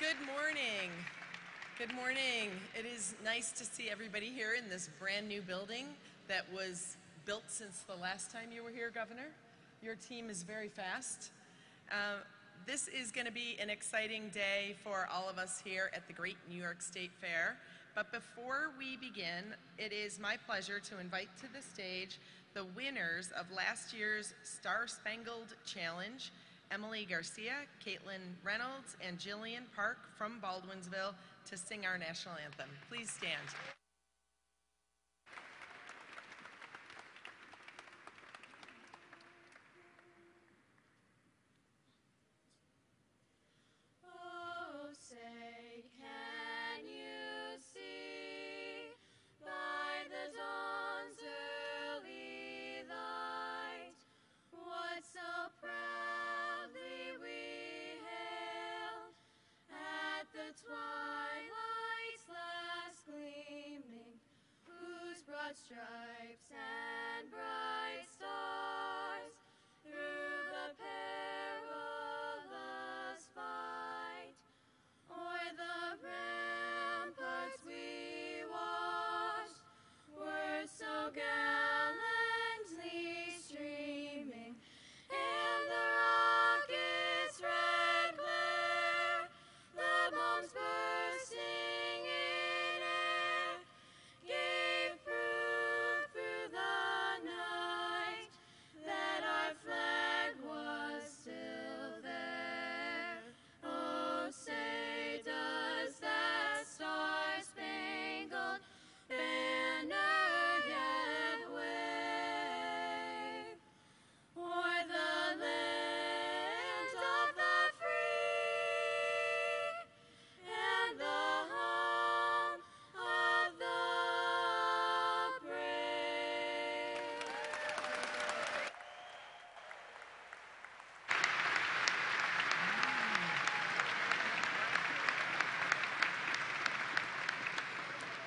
Good morning. Good morning. It is nice to see everybody here in this brand new building that was built since the last time you were here, Governor. Your team is very fast. This is going to be an exciting day for all of us here at the Great New York State Fair. But before we begin, it is my pleasure to invite to the stage the winners of last year's Star Spangled Challenge, Emily Garcia, Caitlin Reynolds, and Jillian Park from Baldwinsville, to sing our national anthem. Please stand. Oh, say, can you see by the dawn's early light what so proudly we hailed at the twilight's last gleaming, whose broad stripes and bright stars through the perilous fight o'er the ramparts we watched were so gallantly streaming, and the rocket's red glare, the bombs bursting in air, gave proof through the night that our flag was still there. Oh, say, does that star-spangled banner yet wave o'er the land of the free and the home of the brave?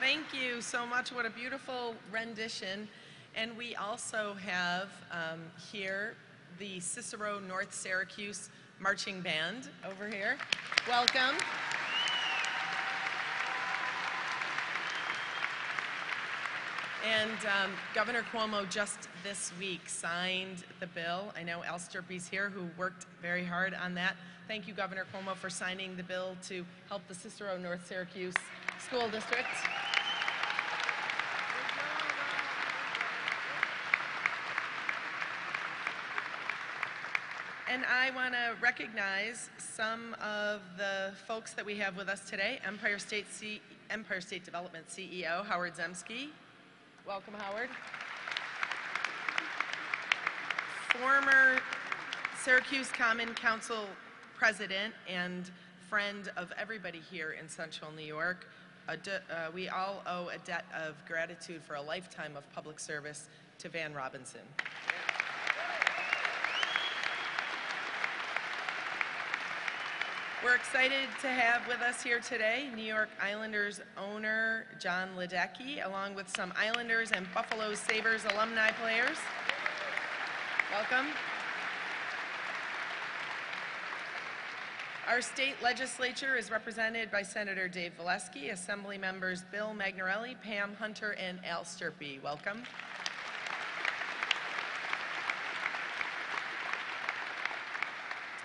Thank you so much. What a beautiful rendition. And we also have here the Cicero North Syracuse Marching Band over here. Welcome. And Governor Cuomo just this week signed the bill. I know Al Sturpey's here, who worked very hard on that. Thank you, Governor Cuomo, for signing the bill to help the Cicero North Syracuse School District. And I want to recognize some of the folks that we have with us today. Empire State Development CEO, Howard Zemsky. Welcome, Howard. Former Syracuse Common Council President and friend of everybody here in Central New York. We all owe a debt of gratitude for a lifetime of public service to Van Robinson. We're excited to have with us here today New York Islanders owner John Ledecky, along with some Islanders and Buffalo Sabres alumni players. Welcome. Our state legislature is represented by Senator Dave Valesky, Assembly members Bill Magnarelli, Pam Hunter, and Al Sturpey. Welcome.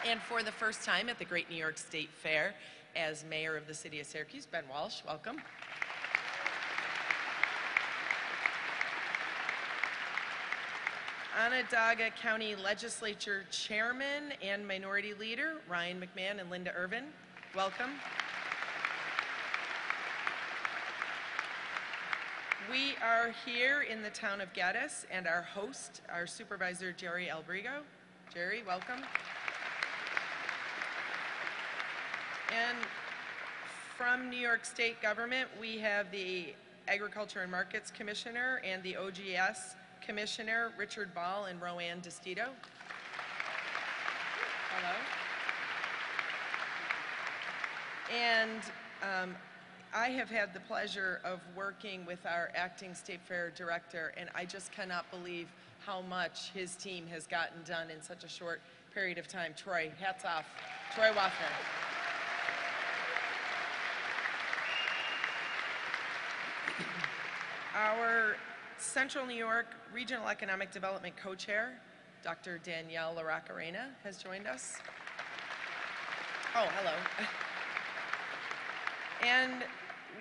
And for the first time at the Great New York State Fair, as mayor of the city of Syracuse, Ben Walsh, welcome. Onondaga County Legislature Chairman and Minority Leader, Ryan McMahon and Linda Irvin, welcome. We are here in the town of Geddes, and our host, our supervisor, Jerry Albrigo. Jerry, welcome. And from New York State government, we have the Agriculture and Markets Commissioner and the OGS Commissioner, Richard Ball and Roanne DeStito. Hello. And I have had the pleasure of working with our acting State Fair Director, and I just cannot believe how much his team has gotten done in such a short period of time. Troy, hats off. Troy Waffner. Our Central New York Regional Economic Development Co-Chair, Dr. Danielle LaRoccarena, has joined us. Oh, hello. And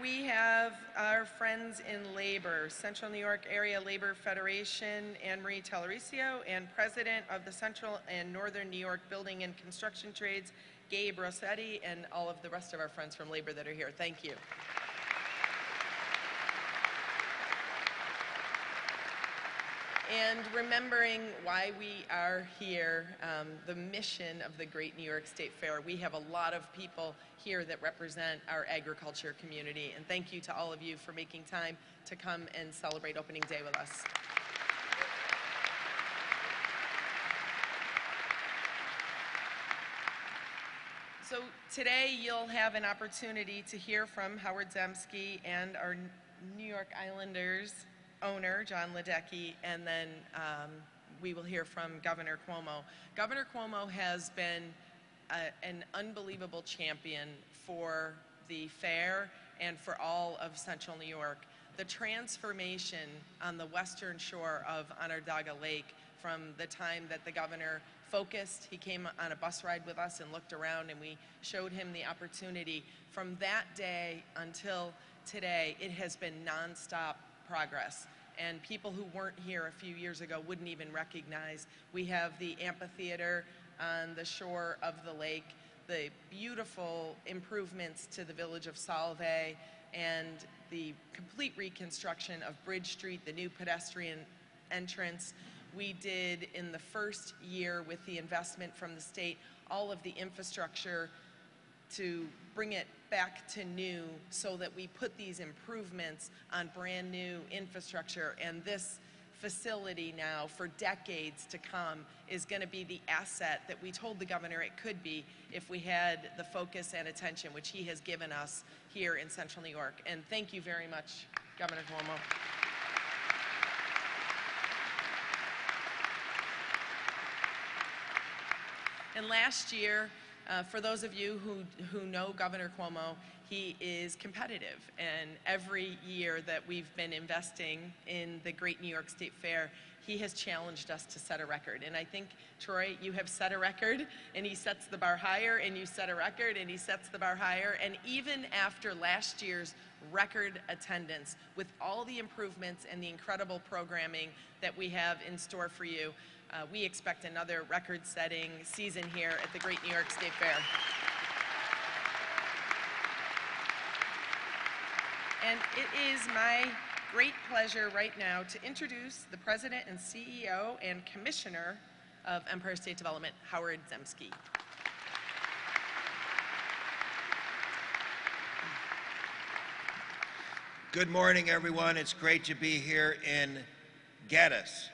we have our friends in labor, Central New York Area Labor Federation, Anne Marie Tellericio, and President of the Central and Northern New York Building and Construction Trades, Gabe Rossetti, and all of the rest of our friends from labor that are here. Thank you. And remembering why we are here, the mission of the Great New York State Fair. We have a lot of people here that represent our agriculture community, and thank you to all of you for making time to come and celebrate opening day with us. So today you'll have an opportunity to hear from Howard Zemsky and our New York Islanders owner, John Ledecky, and then we will hear from Governor Cuomo. Governor Cuomo has been an unbelievable champion for the fair and for all of Central New York. The transformation on the western shore of Onondaga Lake from the time that the governor focused, he came on a bus ride with us and looked around and we showed him the opportunity. From that day until today, it has been nonstop progress, and people who weren't here a few years ago wouldn't even recognize. We have the amphitheater on the shore of the lake, the beautiful improvements to the village of Salve, and the complete reconstruction of Bridge Street, the new pedestrian entrance. We did in the first year with the investment from the state, all of the infrastructure to bring it back to new so that we put these improvements on brand new infrastructure. And this facility now for decades to come is going to be the asset that we told the governor it could be if we had the focus and attention which he has given us here in Central New York. And thank you very much, Governor Cuomo. And last year, for those of you who know Governor Cuomo, he is competitive. And every year that we've been investing in the Great New York State Fair, he has challenged us to set a record. And I think, Troy, you have set a record, and he sets the bar higher, and you set a record, and he sets the bar higher. And even after last year's record attendance, with all the improvements and the incredible programming that we have in store for you, we expect another record-setting season here at the Great New York State Fair. And it is my great pleasure right now to introduce the President and CEO and Commissioner of Empire State Development, Howard Zemsky. Good morning, everyone. It's great to be here in Geddes.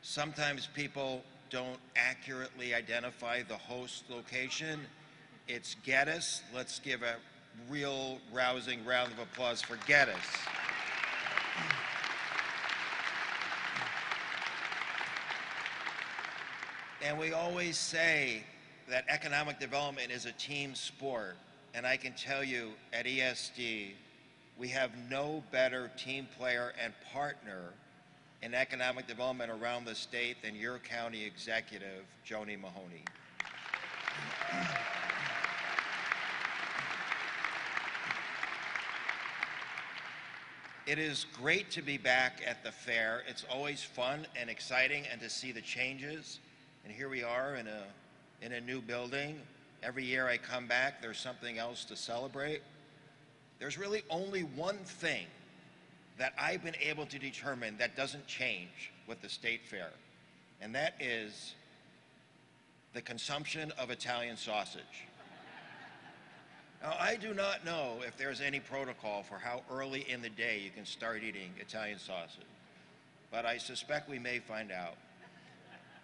Sometimes people don't accurately identify the host location. It's Geddes. Let's give a real rousing round of applause for Geddes. And we always say that economic development is a team sport. And I can tell you at ESD, we have no better team player and partner in economic development around the state than your county executive, Joni Mahoney. It is great to be back at the fair. It's always fun and exciting, and to see the changes. And here we are in a new building. Every year I come back, there's something else to celebrate. There's really only one thing that I've been able to determine that doesn't change with the State Fair, and that is the consumption of Italian sausage. Now, I do not know if there's any protocol for how early in the day you can start eating Italian sausage, but I suspect we may find out.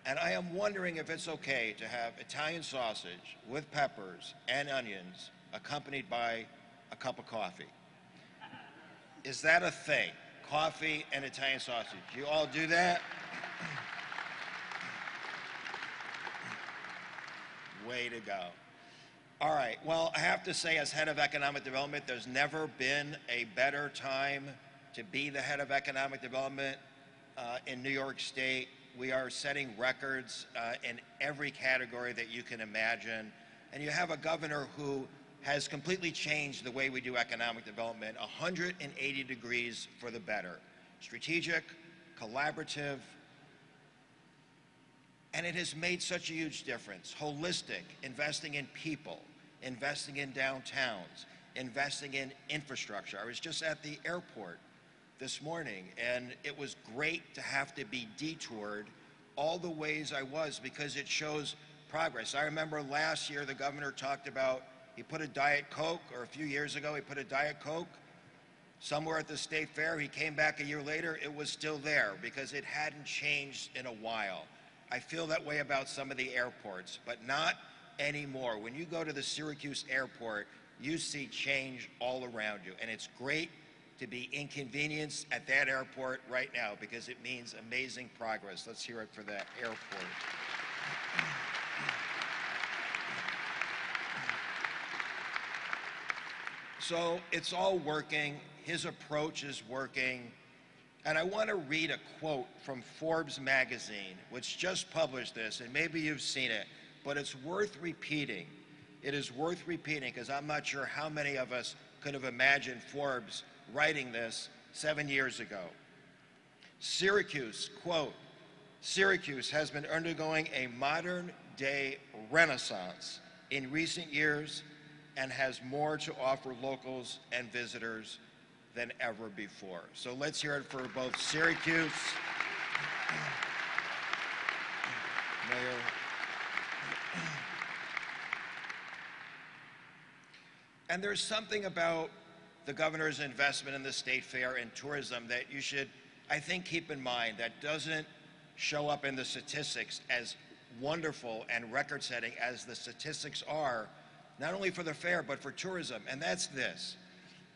And I am wondering if it's okay to have Italian sausage with peppers and onions accompanied by a cup of coffee. Is that a thing? Coffee and Italian sausage. You all do that? Way to go. All right, well, I have to say, as head of economic development, there's never been a better time to be the head of economic development in New York State. We are setting records in every category that you can imagine. And you have a governor who has completely changed the way we do economic development, 180 degrees for the better. Strategic, collaborative, and it has made such a huge difference. Holistic, investing in people, investing in downtowns, investing in infrastructure. I was just at the airport this morning, and it was great to have to be detoured all the ways I was, because it shows progress. I remember last year the governor talked about, he put a Diet Coke, or a few years ago he put a Diet Coke somewhere at the State Fair. He came back a year later, it was still there because it hadn't changed in a while. I feel that way about some of the airports, but not anymore. When you go to the Syracuse airport, you see change all around you, and it's great to be inconvenienced at that airport right now because it means amazing progress. Let's hear it for that airport. So it's all working. His approach is working. And I want to read a quote from Forbes magazine, which just published this, and maybe you've seen it, but it's worth repeating. It is worth repeating because I'm not sure how many of us could have imagined Forbes writing this 7 years ago. Syracuse, quote, Syracuse has been undergoing a modern-day renaissance in recent years and has more to offer locals and visitors than ever before. So let's hear it for both Syracuse, Mayor. And there's something about the governor's investment in the State Fair and tourism that you should, I think, keep in mind that doesn't show up in the statistics as wonderful and record-setting as the statistics are, not only for the fair, but for tourism, and that's this.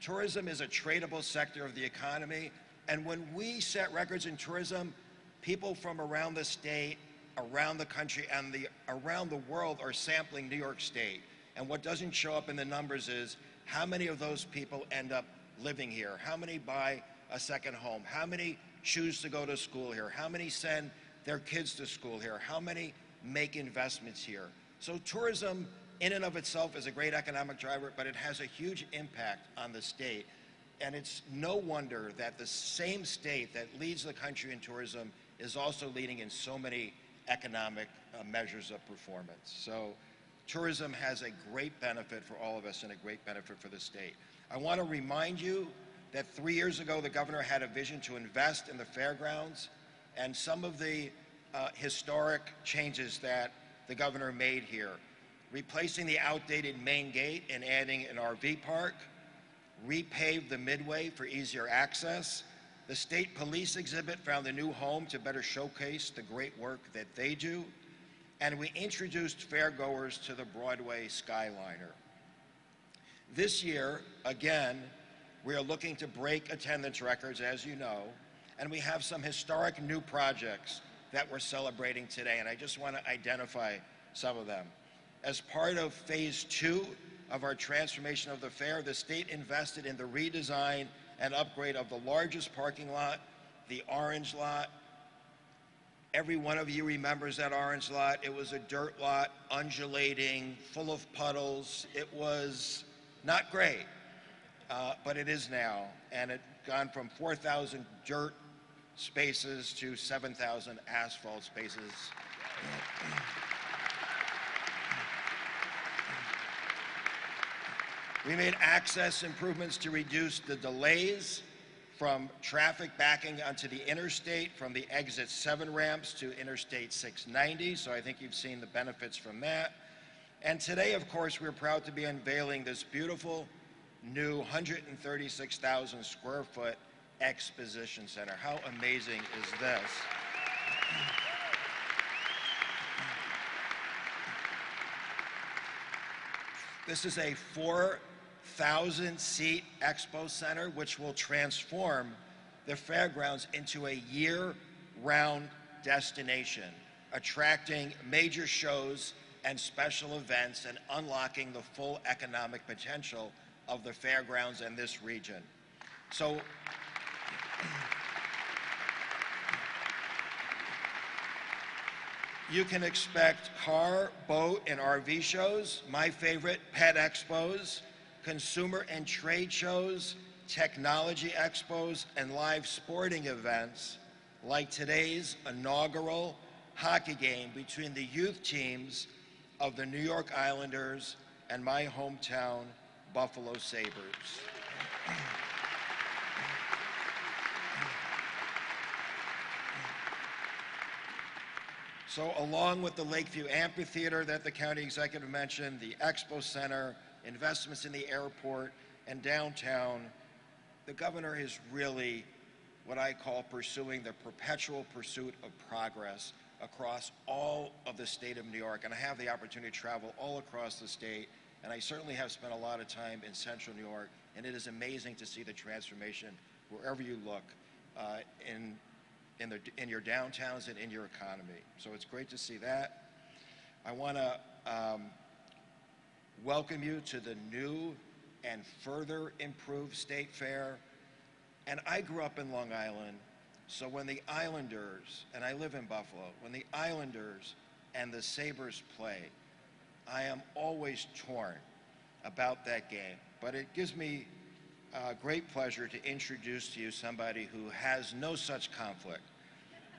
Tourism is a tradable sector of the economy, and when we set records in tourism, people from around the state, around the country, and around the world are sampling New York State. And what doesn't show up in the numbers is how many of those people end up living here, how many buy a second home, how many choose to go to school here, how many send their kids to school here, how many make investments here. So tourism in and of itself is a great economic driver, but it has a huge impact on the state. And it's no wonder that the same state that leads the country in tourism is also leading in so many economic measures of performance. So tourism has a great benefit for all of us and a great benefit for the state. I want to remind you that 3 years ago, the governor had a vision to invest in the fairgrounds, and some of the historic changes that the governor made here. Replacing the outdated main gate and adding an RV park, repaved the midway for easier access. The state police exhibit found a new home to better showcase the great work that they do. And we introduced fairgoers to the Broadway Skyliner. This year, again, we are looking to break attendance records, as you know, and we have some historic new projects that we're celebrating today, and I just want to identify some of them. As part of phase 2 of our transformation of the fair, the state invested in the redesign and upgrade of the largest parking lot, the orange lot. Every one of you remembers that orange lot. It was a dirt lot, undulating, full of puddles. It was not great, but it is now, and it's gone from 4,000 dirt spaces to 7,000 asphalt spaces. We made access improvements to reduce the delays from traffic backing onto the interstate from the exit 7 ramps to Interstate 690, so I think you've seen the benefits from that. And today, of course, we're proud to be unveiling this beautiful new 136,000 square foot exposition center. How amazing is this? This is a 4,000-seat expo center, which will transform the fairgrounds into a year-round destination, attracting major shows and special events and unlocking the full economic potential of the fairgrounds and this region. So, you can expect car, boat, and RV shows, my favorite, pet expos, consumer and trade shows, technology expos, and live sporting events like today's inaugural hockey game between the youth teams of the New York Islanders and my hometown, Buffalo Sabres. So along with the Lakeview Amphitheater that the county executive mentioned, the Expo Center, investments in the airport and downtown, the governor is really what I call pursuing the perpetual pursuit of progress across all of the state of New York. And I have the opportunity to travel all across the state, and I certainly have spent a lot of time in central New York, and it is amazing to see the transformation wherever you look in your downtowns and in your economy. So it's great to see that. I want to welcome you to the new and further improved State Fair. And I grew up in Long Island, so when the Islanders, and I live in Buffalo, when the Islanders and the Sabres play, I am always torn about that game. But it gives me great pleasure to introduce to you somebody who has no such conflict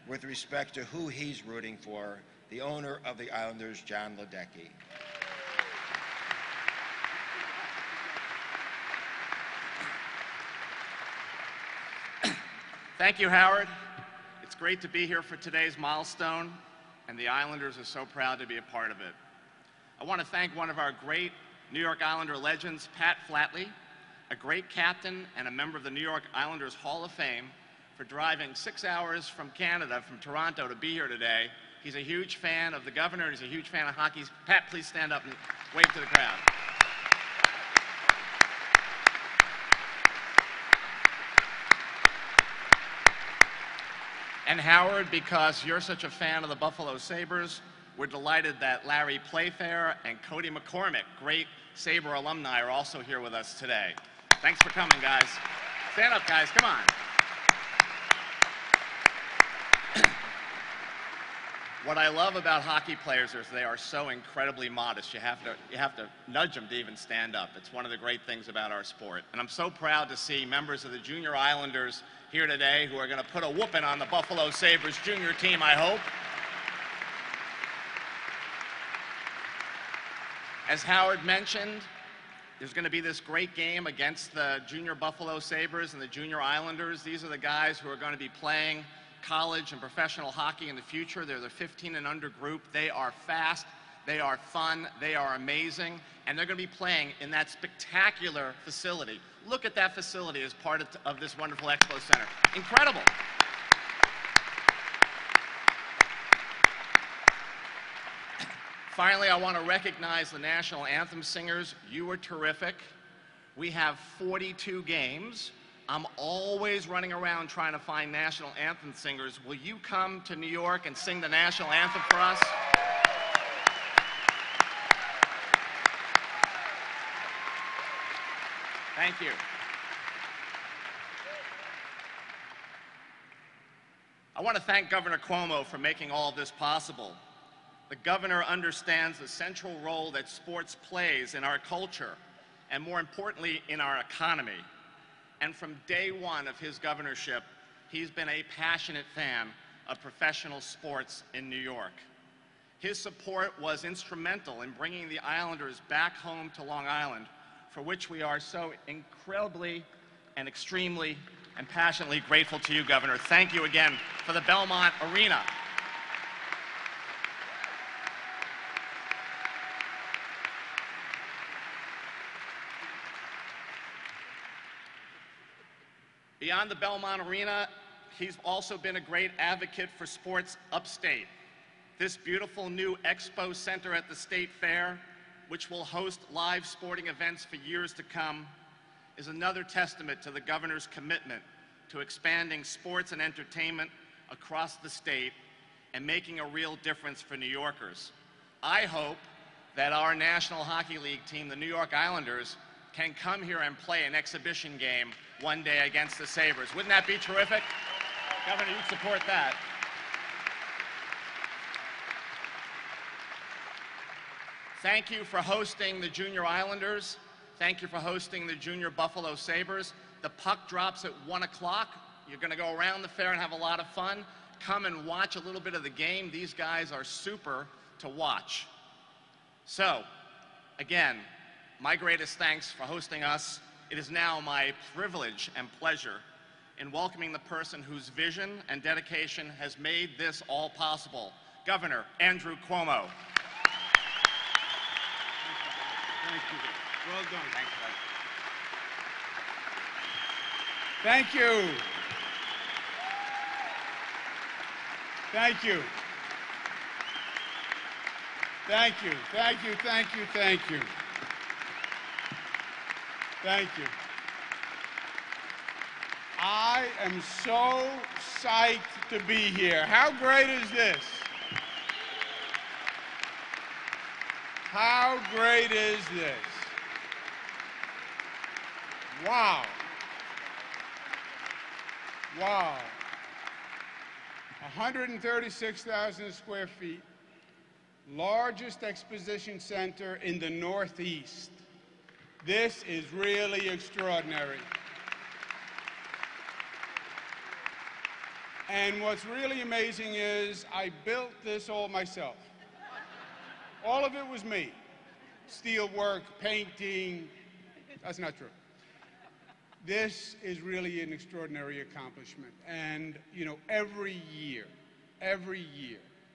with respect to who he's rooting for, the owner of the Islanders, John Ledecky. Thank you, Howard. It's great to be here for today's milestone, and the Islanders are so proud to be a part of it. I want to thank one of our great New York Islander legends, Pat Flatley, a great captain and a member of the New York Islanders Hall of Fame, for driving 6 hours from Canada, from Toronto, to be here today. He's a huge fan of the governor, and he's a huge fan of hockey. Pat, please stand up and wave to the crowd. And Howard, because you're such a fan of the Buffalo Sabres, we're delighted that Larry Playfair and Cody McCormick, great Sabre alumni, are also here with us today. Thanks for coming, guys. Stand up, guys, come on. What I love about hockey players is they are so incredibly modest. You have to nudge them to even stand up. It's one of the great things about our sport. And I'm so proud to see members of the Junior Islanders here today who are going to put a whooping on the Buffalo Sabres junior team, I hope. As Howard mentioned, there's going to be this great game against the Junior Buffalo Sabres and the Junior Islanders. These are the guys who are going to be playing college and professional hockey in the future. They're the 15 and under group. They are fast, they are fun, they are amazing, and they're going to be playing in that spectacular facility. Look at that facility as part of this wonderful Expo Center. Incredible. Finally, I want to recognize the national anthem singers. You were terrific. We have 42 games. I'm always running around trying to find national anthem singers. Will you come to New York and sing the national anthem for us? Thank you. I want to thank Governor Cuomo for making all of this possible. The governor understands the central role that sports plays in our culture, and more importantly, in our economy. And from day one of his governorship, he's been a passionate fan of professional sports in New York. His support was instrumental in bringing the Islanders back home to Long Island, for which we are so incredibly and extremely and passionately grateful to you, Governor. Thank you again for the Belmont Arena. Beyond the Belmont Arena, he's also been a great advocate for sports upstate. This beautiful new Expo Center at the State Fair, which will host live sporting events for years to come, is another testament to the governor's commitment to expanding sports and entertainment across the state and making a real difference for New Yorkers. I hope that our National Hockey League team, the New York Islanders, can come here and play an exhibition game one day against the Sabres. Wouldn't that be terrific? Governor, you'd support that. Thank you for hosting the Junior Islanders. Thank you for hosting the Junior Buffalo Sabres. The puck drops at 1 o'clock. You're going to go around the fair and have a lot of fun. Come and watch a little bit of the game. These guys are super to watch. So, again, my greatest thanks for hosting us. It is now my privilege and pleasure in welcoming the person whose vision and dedication has made this all possible, Governor Andrew Cuomo. Thank you. Well done. Thanks, Thank you. Thank you. Thank you. Thank you. Thank you. Thank you. Thank you. I am so psyched to be here. How great is this? How great is this? Wow. Wow. 136,000 square feet, largest exposition center in the Northeast. This is really extraordinary. And what's really amazing is I built this all myself. All of it was me. Steel work, painting. That's not true. This is really an extraordinary accomplishment. And, you know, every year,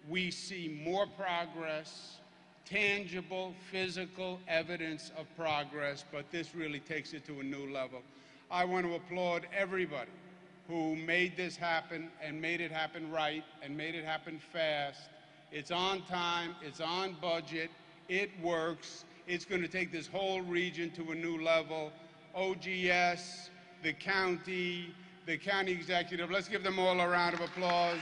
we see more progress, tangible, physical evidence of progress, but this really takes it to a new level. I want to applaud everybody who made this happen and made it happen right and made it happen fast. It's on time, it's on budget, it works. It's going to take this whole region to a new level. OGS, the county executive. Let's give them all a round of applause.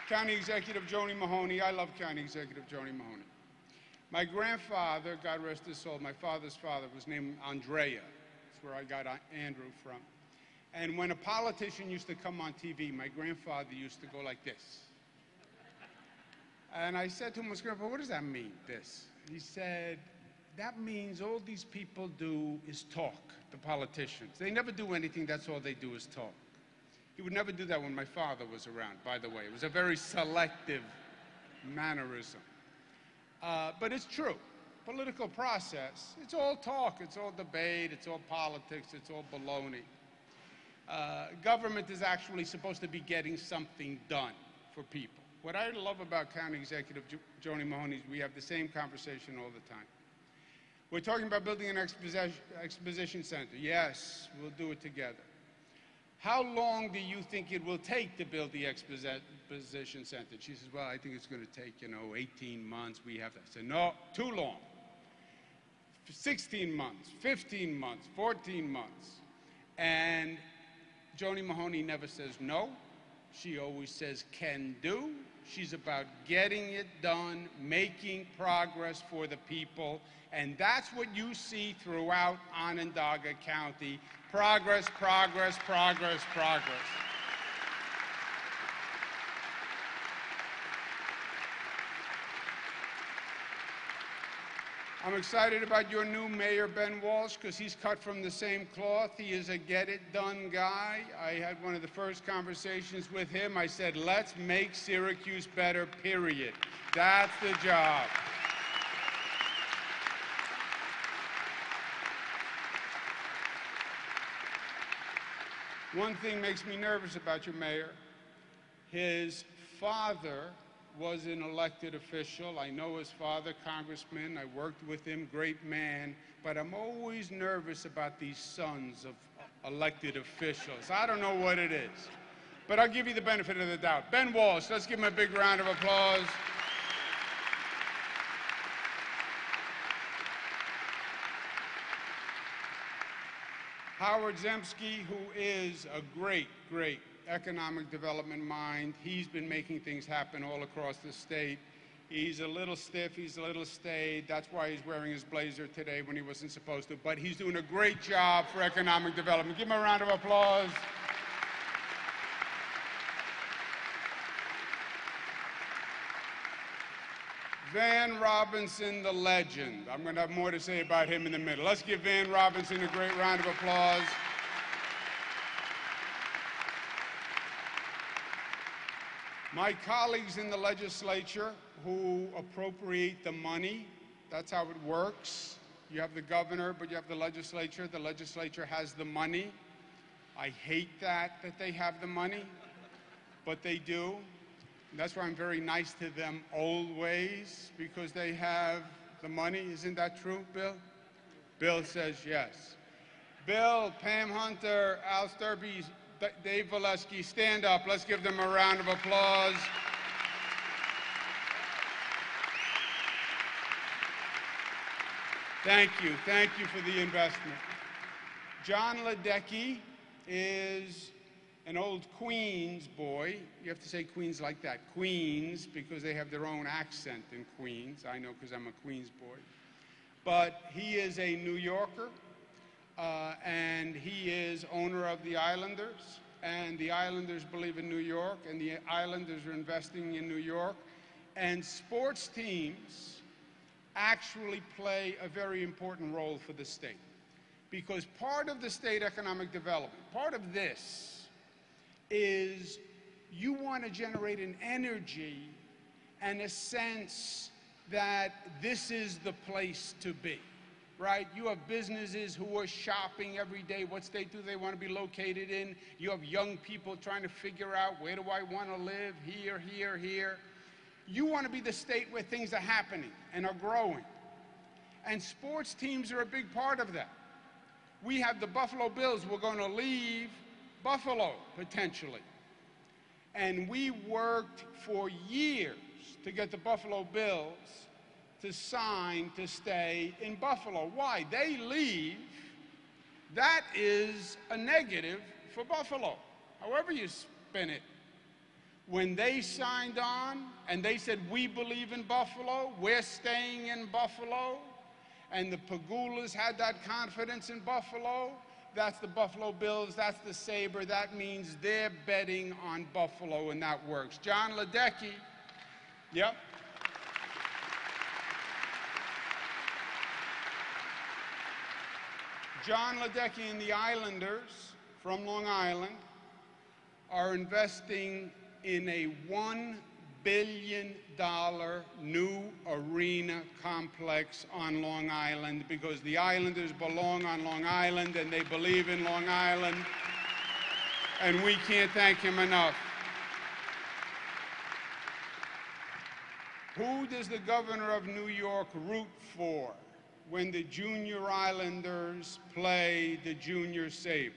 County Executive Joni Mahoney. I love County Executive Joni Mahoney. My grandfather, God rest his soul, my father's father was named Andrea. That's where I got Andrew from. And when a politician used to come on TV, my grandfather used to go like this. And I said to him, Grandpa, what does that mean, this? He said, that means all these people do is talk, the politicians. They never do anything, that's all they do is talk. He would never do that when my father was around, by the way. It was a very selective mannerism. But it's true. Political process, it's all talk, it's all debate, it's all politics, it's all baloney. Government is actually supposed to be getting something done for people. What I love about County Executive Joni Mahoney is we have the same conversation all the time. We're talking about building an exposition center. Yes, we'll do it together. How long do you think it will take to build the exposition center? She says, well, I think it's going to take, 18 months. We have to. I said, no, too long. 16 months, 15 months, 14 months. And Joni Mahoney never says no. She always says can do. She's about getting it done, making progress for the people. And that's what you see throughout Onondaga County. Progress, progress, progress, progress. I'm excited about your new mayor, Ben Walsh, because he's cut from the same cloth. He is a get-it-done guy. I had one of the first conversations with him. I said, let's make Syracuse better, period. That's the job. One thing makes me nervous about your mayor. His father was an elected official. I know his father, congressman. I worked with him, great man. But I'm always nervous about these sons of elected officials. I don't know what it is. But I'll give you the benefit of the doubt. Ben Walsh, let's give him a big round of applause. Howard Zemsky, who is a great, great economic development mind. He's been making things happen all across the state. He's a little stiff, he's a little staid. That's why he's wearing his blazer today when he wasn't supposed to. But he's doing a great job for economic development. Give him a round of applause. Van Robinson, the legend. I'm going to have more to say about him in a minute. Let's give Van Robinson a great round of applause. My colleagues in the legislature who appropriate the money, that's how it works. You have the governor, but you have the legislature. The legislature has the money. I hate that they have the money, but they do. That's why I'm very nice to them always, because they have the money. Isn't that true, Bill? Bill says yes. Bill, Pam Hunter, Al Sturby, Dave Valesky, stand up. Let's give them a round of applause. Thank you for the investment. John Ledecky is an old Queens boy. You have to say Queens like that. Queens, because they have their own accent in Queens. I know because I'm a Queens boy. But he is a New Yorker, and he is owner of the Islanders. And the Islanders believe in New York, and the Islanders are investing in New York. And sports teams actually play a very important role for the state. Because part of the state economic development, part of this, is you want to generate an energy and a sense that this is the place to be, right? You have businesses who are shopping every day. What state do they want to be located in? You have young people trying to figure out, where do I want to live? Here, here, here. You want to be the state where things are happening and are growing. And sports teams are a big part of that. We have the Buffalo Bills. We're going to leave Buffalo, potentially. And we worked for years to get the Buffalo Bills to sign to stay in Buffalo. Why? They leave. That is a negative for Buffalo, however you spin it. When they signed on and they said, we believe in Buffalo, we're staying in Buffalo, and the Pagulas had that confidence in Buffalo, that's the Buffalo Bills, that's the Sabre. That means they're betting on Buffalo, and that works. John Ledecky, yep. John Ledecky and the Islanders from Long Island are investing in a $1 billion new arena complex on Long Island, because the Islanders belong on Long Island and they believe in Long Island, and we can't thank him enough. Who does the governor of New York root for when the Junior Islanders play the Junior Sabres?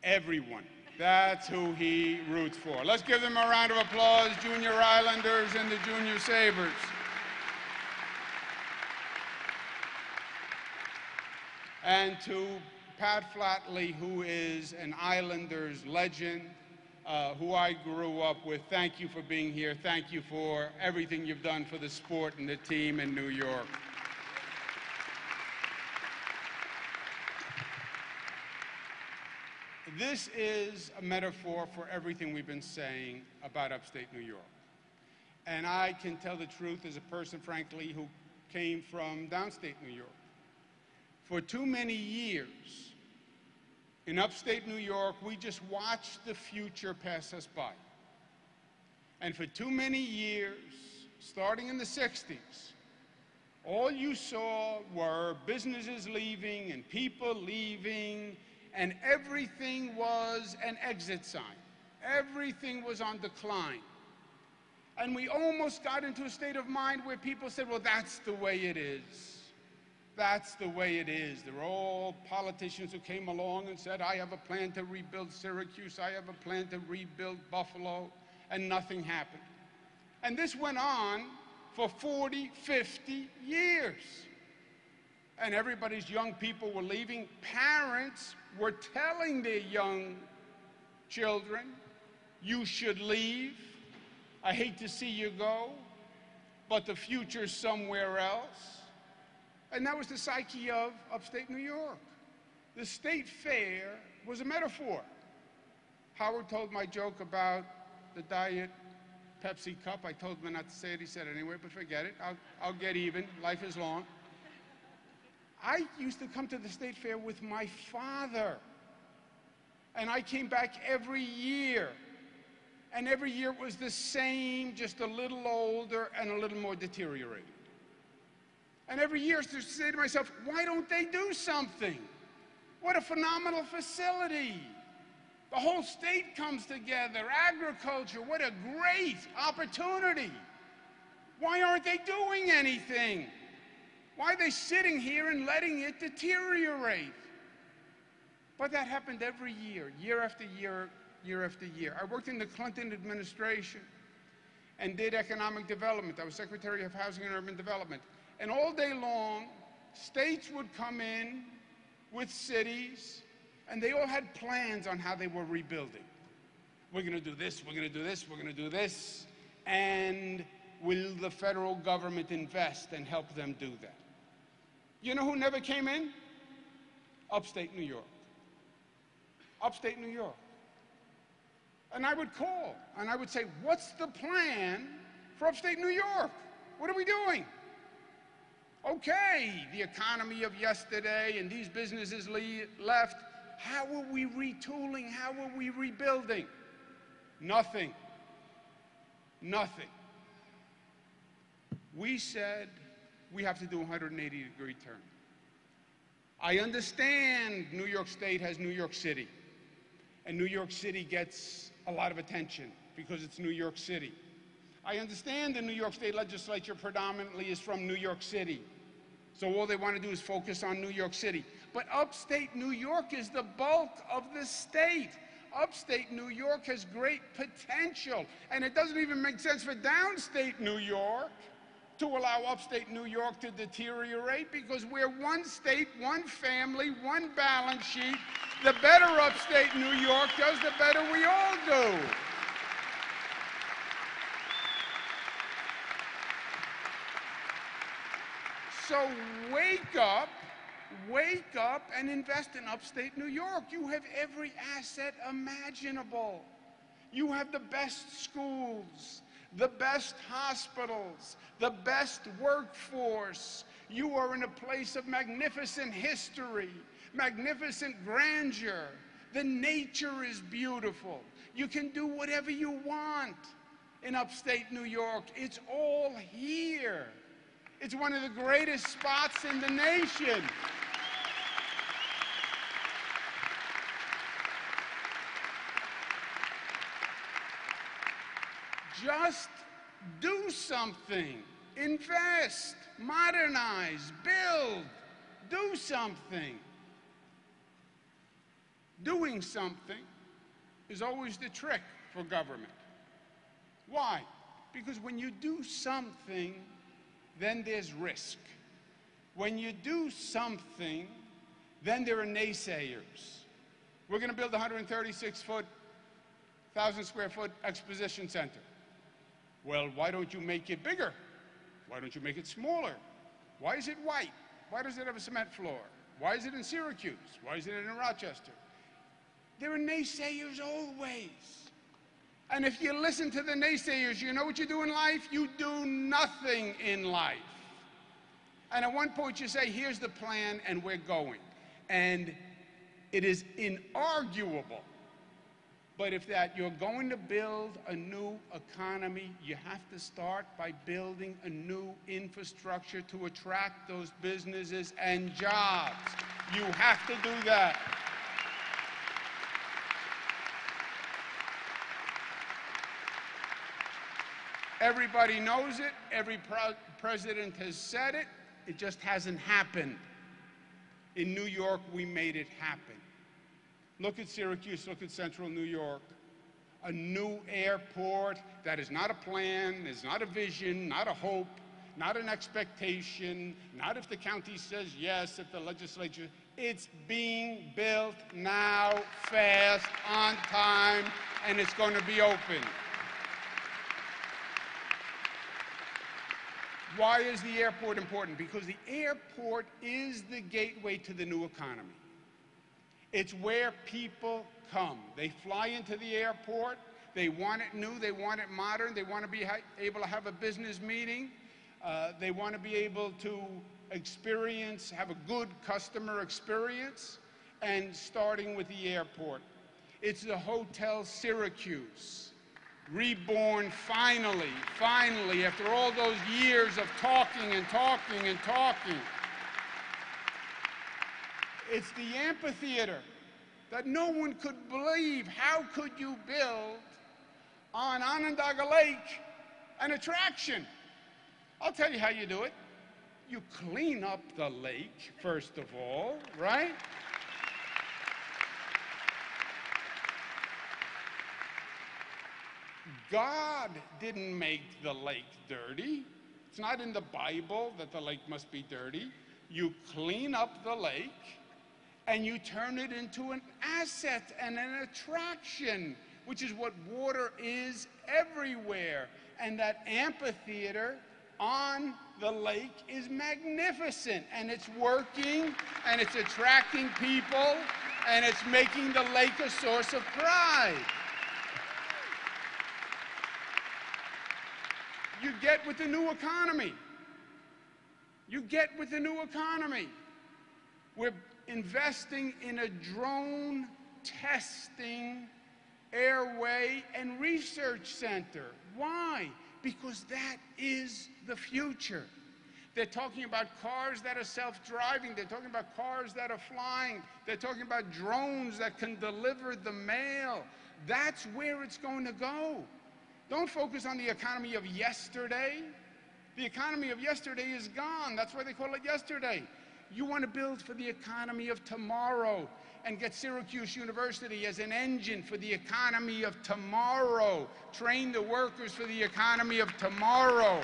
Everyone. That's who he roots for. Let's give them a round of applause, Junior Islanders and the Junior Sabres. And to Pat Flatley, who is an Islanders legend, who I grew up with, thank you for being here. Thank you for everything you've done for the sport and the team in New York. This is a metaphor for everything we've been saying about upstate New York. And I can tell the truth as a person, frankly, who came from downstate New York. For too many years, in upstate New York, we just watched the future pass us by. And for too many years, starting in the 60s, all you saw were businesses leaving and people leaving, and everything was an exit sign. Everything was on decline. And we almost got into a state of mind where people said, well, that's the way it is. That's the way it is. There were all politicians who came along and said, I have a plan to rebuild Syracuse, I have a plan to rebuild Buffalo, and nothing happened. And this went on for 40, 50 years. and everybody's young people were leaving, parents were telling their young children, you should leave. I hate to see you go, but the future's somewhere else. And that was the psyche of upstate New York. The state fair was a metaphor. Howard told my joke about the Diet Pepsi cup. I told him not to say it. He said it anyway, but forget it. I'll get even. Life is long. I used to come to the state fair with my father. And I came back every year. And every year it was the same, just a little older and a little more deteriorated. And every year I used to say to myself, why don't they do something? What a phenomenal facility. The whole state comes together, agriculture, what a great opportunity. Why aren't they doing anything? Why are they sitting here and letting it deteriorate? But that happened every year, year after year, year after year. I worked in the Clinton administration and did economic development. I was Secretary of Housing and Urban Development. And all day long, states would come in with cities, and they all had plans on how they were rebuilding. We're going to do this, we're going to do this, we're going to do this, and will the federal government invest and help them do that? You know who never came in? Upstate New York. Upstate New York. And I would call, and I would say, what's the plan for upstate New York? What are we doing? Okay, the economy of yesterday and these businesses left. How are we retooling? How are we rebuilding? Nothing. Nothing. We said we have to do a 180-degree turn. I understand New York State has New York City, and New York City gets a lot of attention because it's New York City. I understand the New York State legislature predominantly is from New York City, so all they want to do is focus on New York City. But upstate New York is the bulk of the state. Upstate New York has great potential, and it doesn't even make sense for downstate New York to allow upstate New York to deteriorate, because we're one state, one family, one balance sheet. The better upstate New York does, the better we all do. So wake up and invest in upstate New York. You have every asset imaginable. You have the best schools, the best hospitals, the best workforce. You are in a place of magnificent history, magnificent grandeur. The nature is beautiful. You can do whatever you want in upstate New York. It's all here. It's one of the greatest spots in the nation. Just do something. Invest, modernize, build, do something. Doing something is always the trick for government. Why? Because when you do something, then there's risk. When you do something, then there are naysayers. We're going to build a 136-foot, 1,000-square-foot exposition center. Well, why don't you make it bigger? Why don't you make it smaller? Why is it white? Why does it have a cement floor? Why is it in Syracuse? Why isn't it in Rochester? There are naysayers always. And if you listen to the naysayers, you know what you do in life? You do nothing in life. And at one point you say, here's the plan, and we're going. And it is inarguable. But if that you're going to build a new economy, you have to start by building a new infrastructure to attract those businesses and jobs. You have to do that. Everybody knows it. Every president has said it. It just hasn't happened. In New York, we made it happen. Look at Syracuse, look at central New York. A new airport that is not a plan, is not a vision, not a hope, not an expectation, not if the county says yes, if the legislature. It's being built now, fast, on time, and it's going to be open. Why is the airport important? Because the airport is the gateway to the new economy. It's where people come. They fly into the airport. They want it new. They want it modern. They want to be able to have a business meeting. They want to be able to have a good customer experience, and starting with the airport. It's the Hotel Syracuse, reborn finally, after all those years of talking and talking and talking. It's the amphitheater that no one could believe. How could you build on Onondaga Lake an attraction? I'll tell you how you do it. You clean up the lake, first of all, right? God didn't make the lake dirty. It's not in the Bible that the lake must be dirty. You clean up the lake and you turn it into an asset and an attraction, which is what water is everywhere. And that amphitheater on the lake is magnificent, and it's working, and it's attracting people, and it's making the lake a source of pride. You get with the new economy. You get with the new economy. We're investing in a drone testing, airway, and research center. Why? Because that is the future. They're talking about cars that are self-driving. They're talking about cars that are flying. They're talking about drones that can deliver the mail. That's where it's going to go. Don't focus on the economy of yesterday. The economy of yesterday is gone. That's why they call it yesterday. You want to build for the economy of tomorrow and get Syracuse University as an engine for the economy of tomorrow. Train the workers for the economy of tomorrow.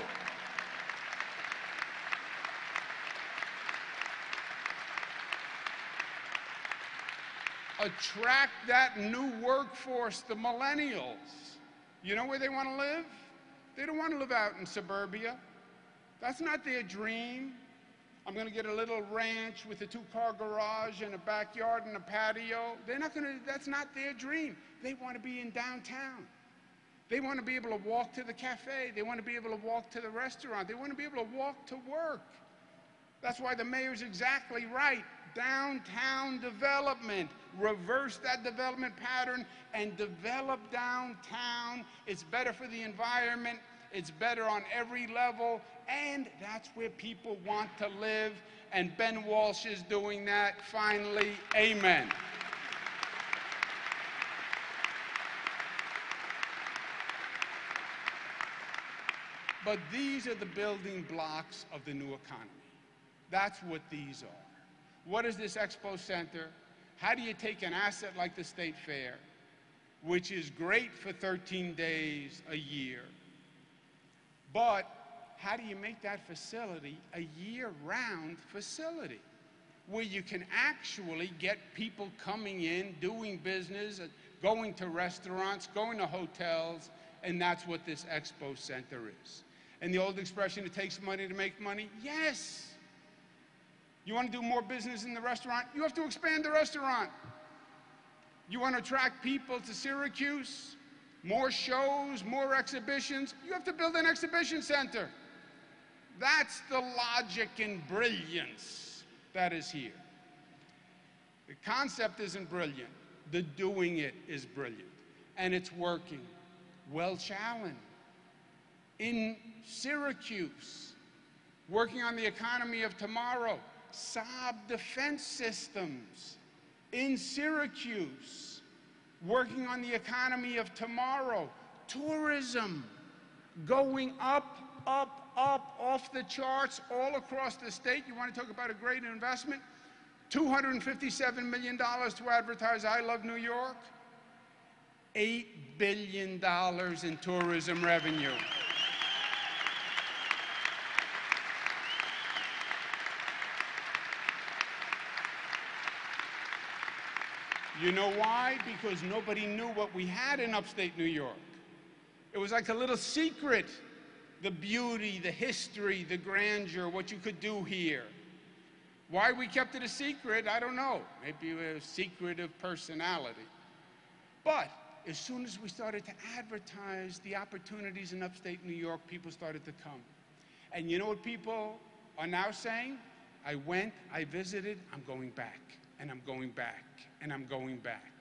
Attract that new workforce, the millennials. You know where they want to live? They don't want to live out in suburbia. That's not their dream. I'm going to get a little ranch with a 2-car garage and a backyard and a patio. That's not their dream. They want to be in downtown. They want to be able to walk to the cafe. They want to be able to walk to the restaurant. They want to be able to walk to work. That's why the mayor's exactly right. Downtown development. Reverse that development pattern and develop downtown. It's better for the environment. It's better on every level, and that's where people want to live, and Ben Walsh is doing that. Finally, amen. But these are the building blocks of the new economy. That's what these are. What is this Expo Center? How do you take an asset like the State Fair, which is great for 13 days a year, but how do you make that facility a year-round facility where you can actually get people coming in, doing business, going to restaurants, going to hotels, and that's what this Expo Center is. And the old expression, it takes money to make money? Yes. You want to do more business in the restaurant? You have to expand the restaurant. You want to attract people to Syracuse? More shows, more exhibitions? You have to build an exhibition center. That's the logic and brilliance that is here. The concept isn't brilliant. The doing it is brilliant. And it's working. Welch Allen in Syracuse, working on the economy of tomorrow. Saab Defense Systems in Syracuse, working on the economy of tomorrow. Tourism going up, up, up, off the charts all across the state. You want to talk about a great investment? $257 million to advertise I Love New York. $8 billion in tourism revenue. You know why? Because nobody knew what we had in upstate New York. It was like a little secret, the beauty, the history, the grandeur, what you could do here. Why we kept it a secret, I don't know. Maybe a secretive personality. But as soon as we started to advertise the opportunities in upstate New York, people started to come. And you know what people are now saying? I went, I visited, I'm going back, and I'm going back, and I'm going back.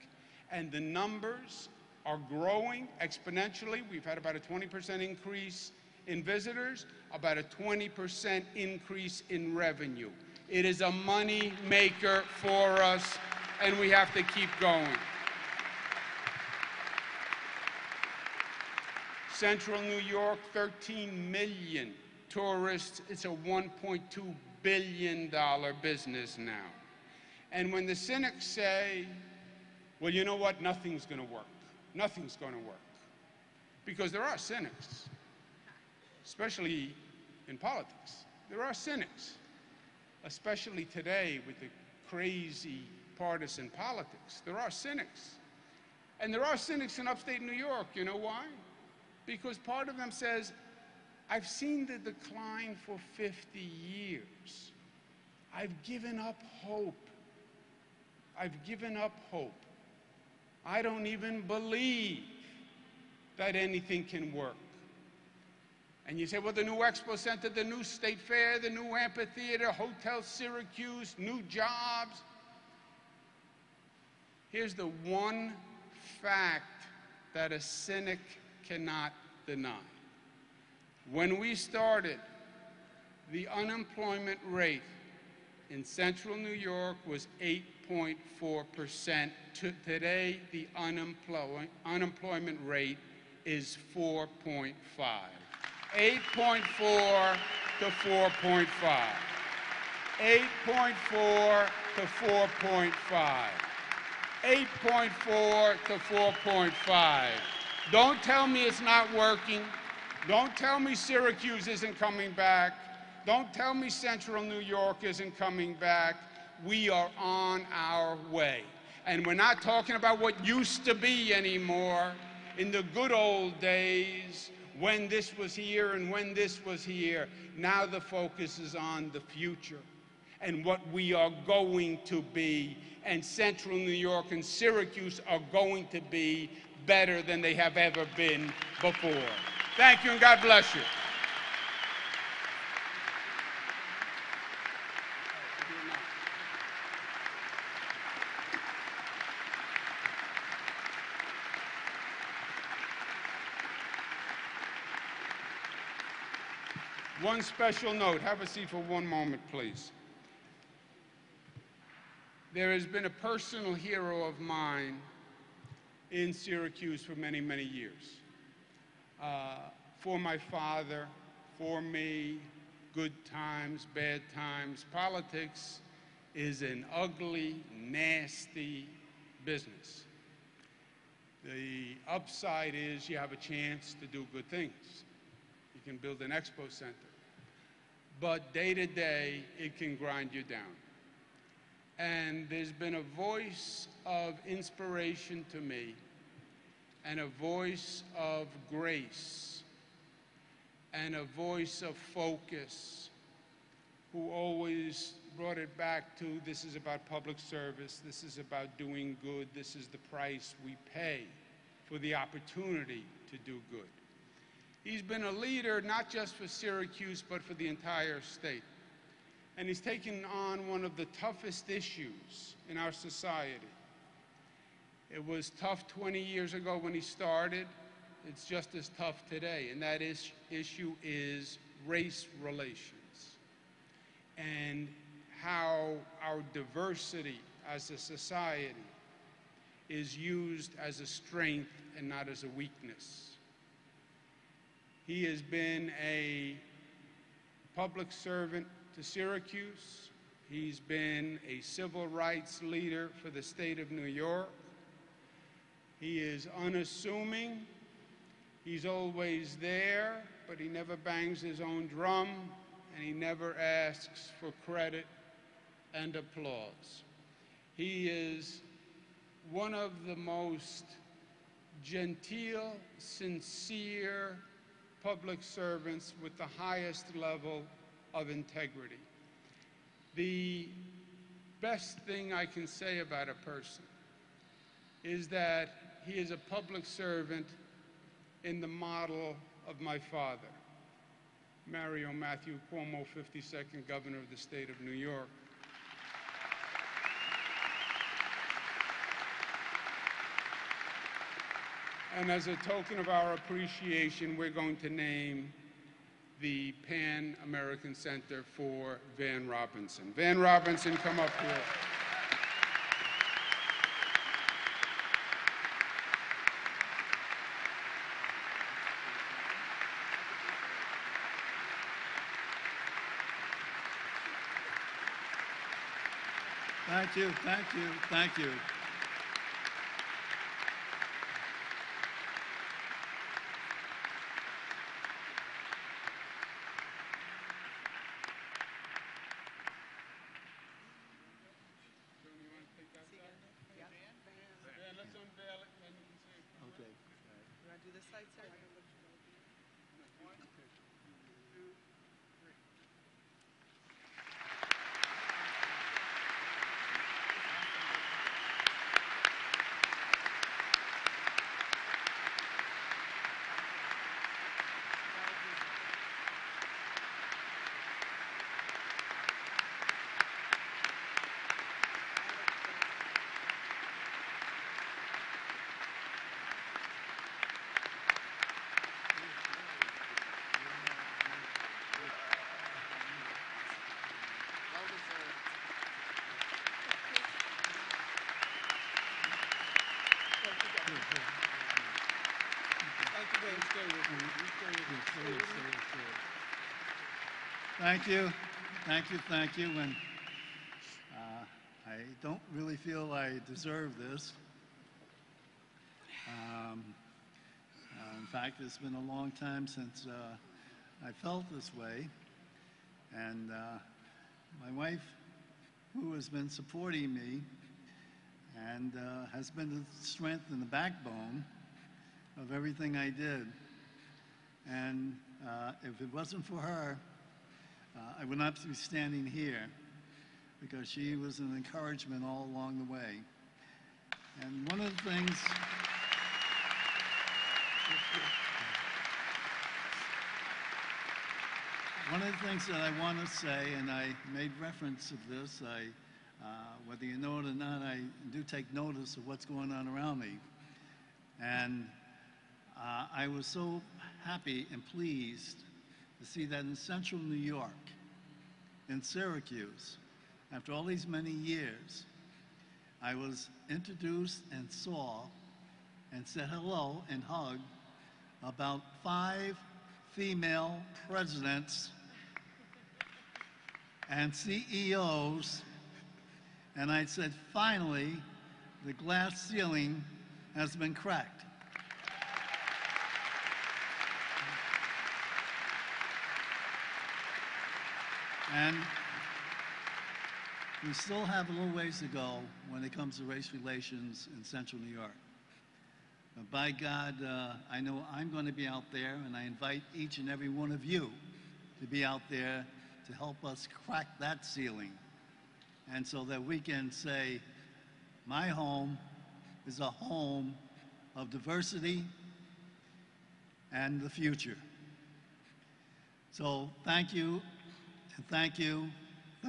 And the numbers are growing exponentially. We've had about a 20% increase in visitors, about a 20% increase in revenue. It is a money maker for us, and we have to keep going. Central New York, 13 million tourists. It's a $1.2 billion business now. And when the cynics say, well, you know what, nothing's going to work. Nothing's going to work. Because there are cynics, especially in politics. There are cynics, especially today with the crazy partisan politics. There are cynics. And there are cynics in upstate New York. You know why? Because part of them says, I've seen the decline for 50 years. I've given up hope. I've given up hope. I don't even believe that anything can work. And you say, well, the new Expo Center, the new State Fair, the new amphitheater, Hotel Syracuse, new jobs. Here's the one fact that a cynic cannot deny. When we started, the unemployment rate in Central New York was 8.4%. Today, the unemployment rate is 4.5. 8.4 to 4.5. 8.4 to 4.5. 8.4 to 4.5. Don't tell me it's not working. Don't tell me Syracuse isn't coming back. Don't tell me Central New York isn't coming back. We are on our way. And we're not talking about what used to be anymore. In the good old days, when this was here and when this was here, now the focus is on the future and what we are going to be. And Central New York and Syracuse are going to be better than they have ever been before. Thank you, and God bless you. One special note. Have a seat for one moment, please. There has been a personal hero of mine in Syracuse for many, many years. For my father, for me, good times, bad times. Politics is an ugly, nasty business. The upside is you have a chance to do good things. You can build an expo center. But day to day, it can grind you down. And there's been a voice of inspiration to me and a voice of grace and a voice of focus who always brought it back to this is about public service, this is about doing good, this is the price we pay for the opportunity to do good. He's been a leader not just for Syracuse but for the entire state. And he's taken on one of the toughest issues in our society. It was tough 20 years ago when he started. It's just as tough today, and that issue is race relations and how our diversity as a society is used as a strength and not as a weakness. He has been a public servant to Syracuse. He's been a civil rights leader for the state of New York. He is unassuming. He's always there, but he never bangs his own drum, and he never asks for credit and applause. He is one of the most genteel, sincere public servants with the highest level of integrity. The best thing I can say about a person is that he is a public servant in the model of my father, Mario Matthew Cuomo, 52nd Governor of the state of New York. And as a token of our appreciation, we're going to name the Pan American Center for Van Robinson. Van Robinson, come up here. Thank you, thank you, thank you. Let's unveil it, and then you can see. Okay. You want to do this side, sir? Thank you, thank you, thank you. And I don't really feel I deserve this. In fact, it's been a long time since I felt this way. And my wife, who has been supporting me and has been the strength and the backbone of everything I did. And if it wasn't for her, I would not be standing here, because she was an encouragement all along the way. And one of the things that I want to say, and I made reference of this, whether you know it or not, I do take notice of what's going on around me. And I was so happy and pleased to see that in central New York, in Syracuse, after all these many years, I was introduced and saw and said hello and hugged about 5 female presidents and CEOs, and I said, finally, the glass ceiling has been cracked. And we still have a little ways to go when it comes to race relations in central New York. But by God, I know I'm going to be out there, and I invite each and every one of you to be out there to help us crack that ceiling. And so that we can say, my home is a home of diversity and the future. So thank you, and thank you,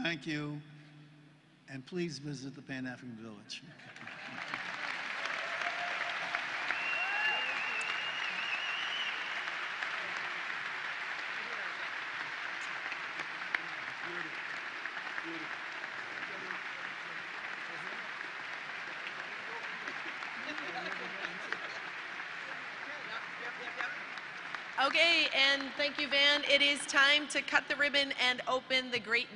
thank you, and please visit the Pan-African Village. Okay, and thank you, Van. It is time to cut the ribbon and open the great